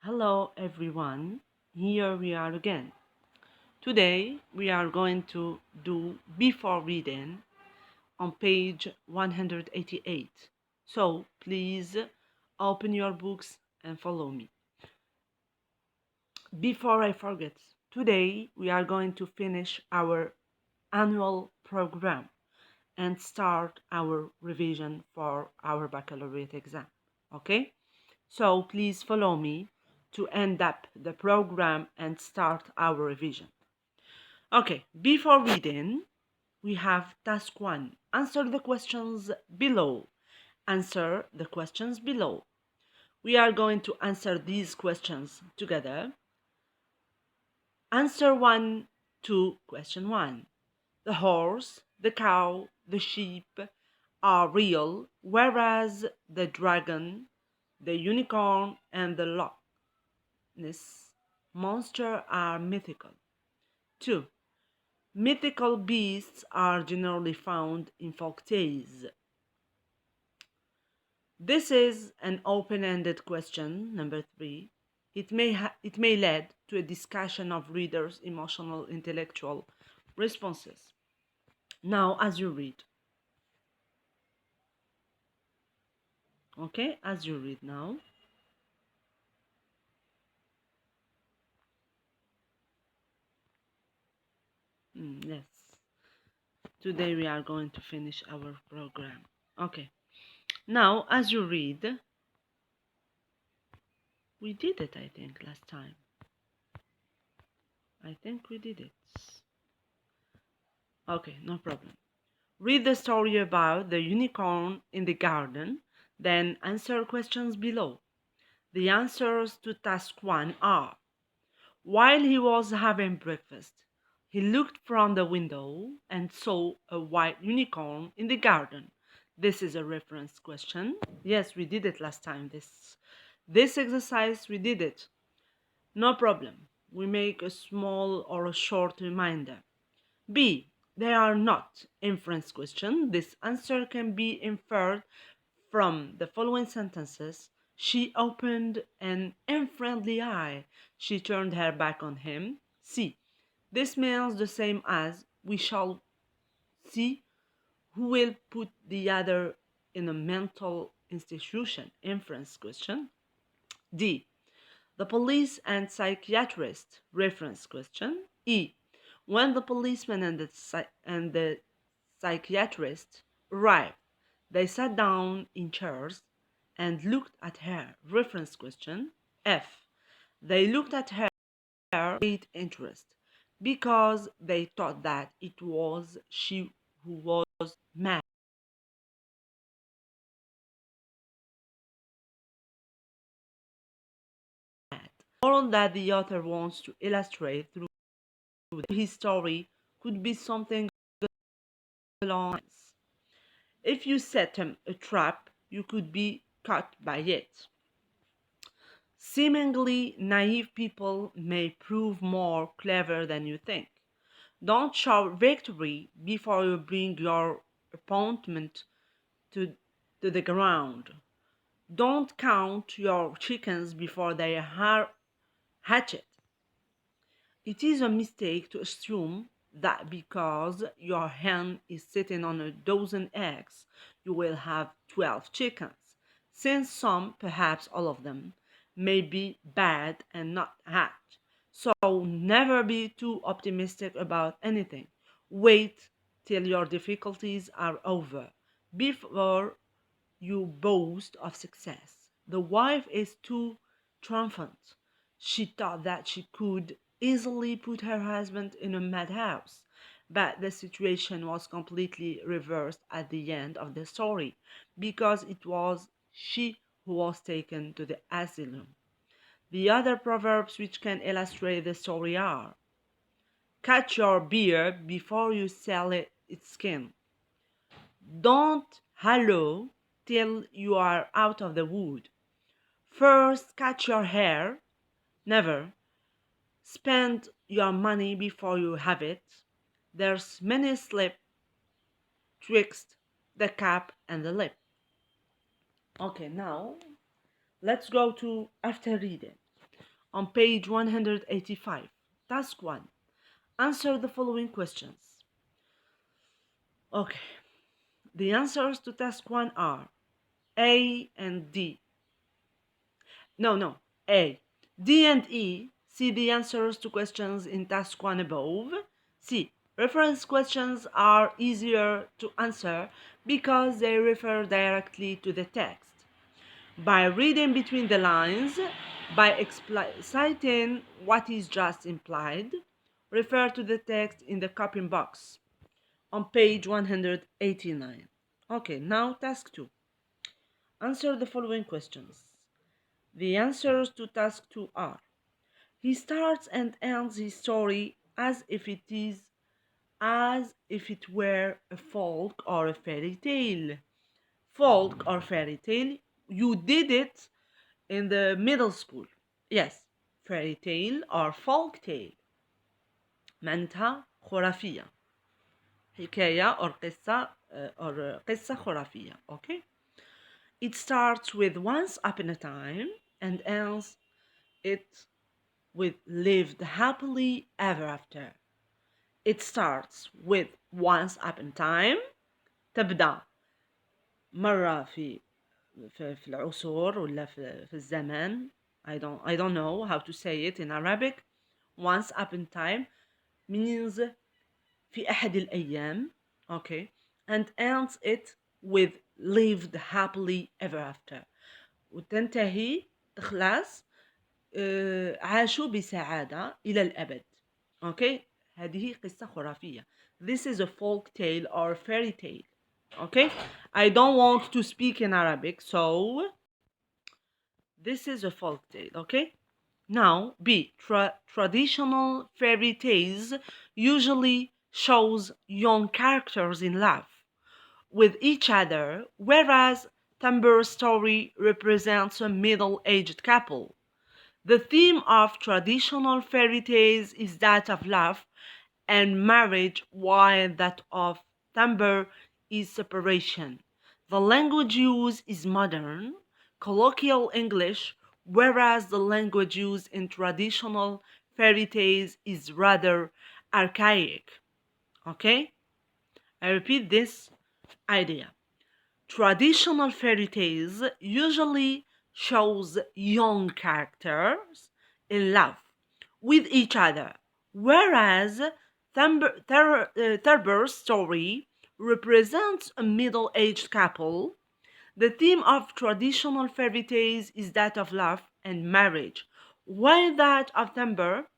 Hello everyone, here we are again. Today we are going to do before reading on page 188. So please open your books and follow me. Before I forget, today we are going to finish our annual program and start our revision for our baccalaureate exam. Okay? So please follow me to end up the program and start our revision. Okay, before reading, we have task 1. Answer the questions below. Answer the questions below. We are going to answer these questions together. Answer 1 to question 1. The horse, the cow, the sheep are real, whereas the dragon, the unicorn, and the Loch Ness monster are mythical. 2. Mythical beasts are generally found in folk tales. This is an open-ended question, number 3. It may lead to a discussion of readers' emotional intellectual responses. Now, as you read. Okay, as you read now. Yes. Today we are going to finish our program. Okay. Now, as you read, we did it, I think, last time. I think we did it. Okay, no problem. Read the story about the unicorn in the garden, then answer questions below. The answers to task 1 are: while he was having breakfast, he looked from the window and saw a white unicorn in the garden. This is a reference question. Yes, we did it last time. This exercise, we did it. No problem. We make a small or a short reminder. B. They are not inference question. This answer can be inferred from the following sentences. She opened an unfriendly eye. She turned her back on him. C. This means the same as we shall see who will put the other in a mental institution. Inference question. D. The police and psychiatrist. Reference question. E. When the policeman and the psychiatrist arrived, they sat down in chairs and looked at her. Reference question. F. They looked at her with great interest because they thought that it was she who was mad. All that the author wants to illustrate through his story could be something along lines. If you set him a trap, you could be caught by it. Seemingly naive people may prove more clever than you think. Don't shout victory before you bring your opponent to, to the ground. Don't count your chickens before they are hatched. It is a mistake to assume that because your hen is sitting on a dozen eggs, you will have 12 chickens, since some, perhaps all of them, may be bad and not hatch. So never be too optimistic about anything. Wait till your difficulties are over before you boast of success. The wife is too triumphant. She thought that she could easily put her husband in a madhouse, but the situation was completely reversed at the end of the story because it was she who was taken to the asylum. The other proverbs which can illustrate the story are: catch your beer before you sell its skin. Don't hallow till you are out of the wood. First catch your hare. Never spend your money before you have it. There's many slip twixt the cap and the lip. Okay, now let's go to after reading. on page 185. Task 1. Answer the following questions. Okay, the answers to task 1 are A and D. No, A. D and E. See the answers to questions in task 1 above. C. Reference questions are easier to answer because they refer directly to the text. By reading between the lines, by expliciting what is just implied, refer to the text in the copying box on page 189. Okay, now task 2. Answer the following questions. The answers to task 2 are: he starts and ends his story as if it were a folk or a fairy tale. Folk or fairy tale, you did it in the middle school. Yes, fairy tale or folk tale معناتها خرافية، حكاية or قصة خرافية. Okay, it starts with once upon a time and ends it with lived happily ever after. It starts with once upon a time، تبدأ مرة في العصور ولا في الزمان. I don't know how to say it in Arabic. Once upon a time means في أحد الأيام. Okay, and ends it with lived happily ever after. وتنتهي تخلص عاشوا بسعادة إلى الأبد. Okay, هذه قصة خرافية. This is a folk tale or fairy tale. Okay, I don't want to speak in Arabic, so this is a folk tale. Okay, now B. Traditional fairy tales usually shows young characters in love with each other, whereas Tambur's story represents a middle-aged couple. The theme of traditional fairy tales is that of love and marriage, while that of Tambur is separation. The language used is modern, colloquial English, whereas the language used in traditional fairy tales is rather archaic. Okay? I repeat this idea. Traditional fairy tales usually shows young characters in love with each other, whereas Thurber's story represents a middle-aged couple. The theme of traditional fairy tales is that of love and marriage, while that of Thumber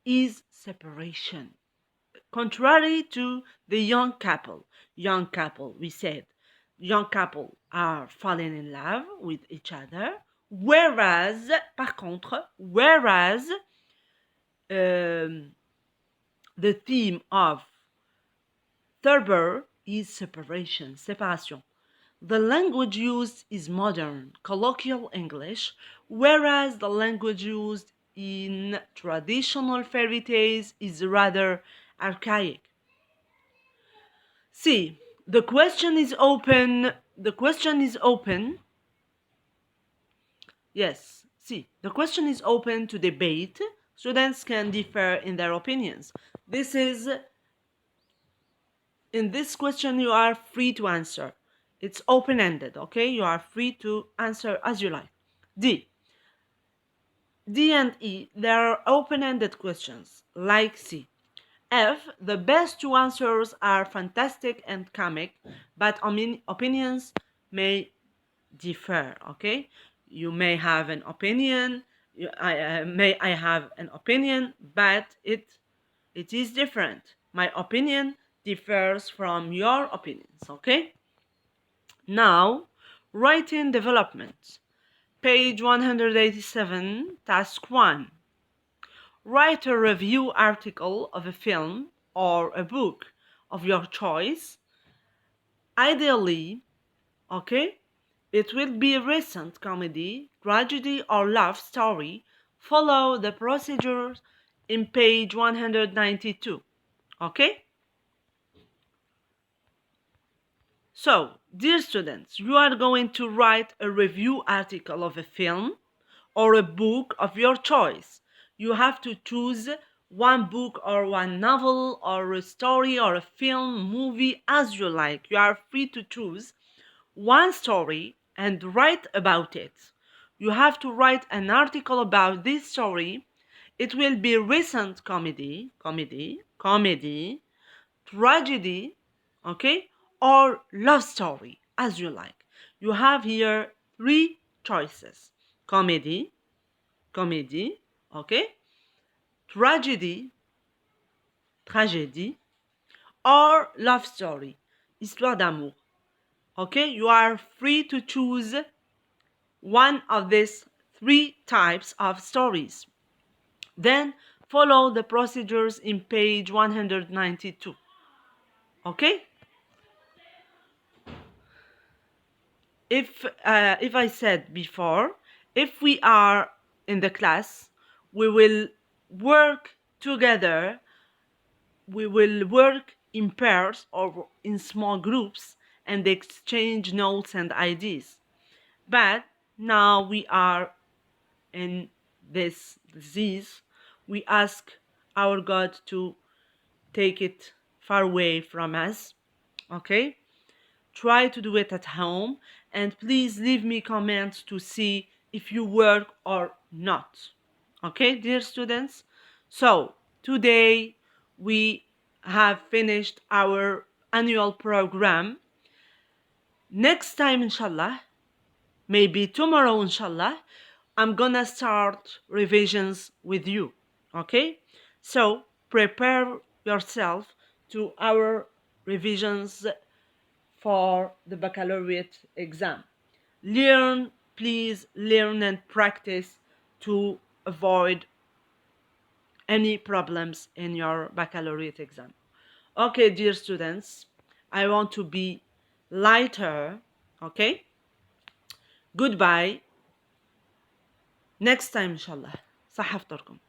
is separation. Contrary to the young couple, we said, young couple are falling in love with each other, whereas, par contre, the theme of Thurber is separation, séparation. The language used is modern, colloquial English, whereas the language used in traditional fairy tales is rather archaic. See, the question is open. Yes, see, the question is open to debate. Students can differ in their opinions. In this question, you are free to answer. It's open-ended, okay? You are free to answer as you like. D and E, they are open-ended questions, like C. F, the best two answers are fantastic and comic, but opinions may differ, okay? You may have an opinion, I have an opinion, but it is different. My opinion differs from your opinions, okay? Now, writing development. Page 187, task 1. Write a review article of a film or a book of your choice. Ideally, okay, it will be a recent comedy, tragedy, or love story. Follow the procedures in page 192. Okay? So, dear students, you are going to write a review article of a film or a book of your choice. You have to choose one book or one novel or a story or a film, movie as you like. You are free to choose one story and write about it. You have to write an article about this story. It will be recent comedy, tragedy, okay, or love story, as you like. You have here three choices: comedy, okay, tragedy, tragédie, or love story, histoire d'amour. Okay, you are free to choose one of these three types of stories. Then follow the procedures in page 192. Okay? If I said before, if we are in the class, we will work together. We will work in pairs or in small groups and exchange notes and ideas. But now we are in this disease. We ask our God to take it far away from us. Okay? Try to do it at home, and please leave me comments to see if you work or not. Okay, dear students? So, today we have finished our annual program. Next time, inshallah, maybe tomorrow, inshallah, I'm gonna start revisions with you. Okay? So, prepare yourself to our revisions for the baccalaureate exam. Learn, please learn and practice to avoid any problems in your baccalaureate exam. Okay, dear students, I want to be lighter. Okay? Goodbye. Next time, inshallah. صح فطركم.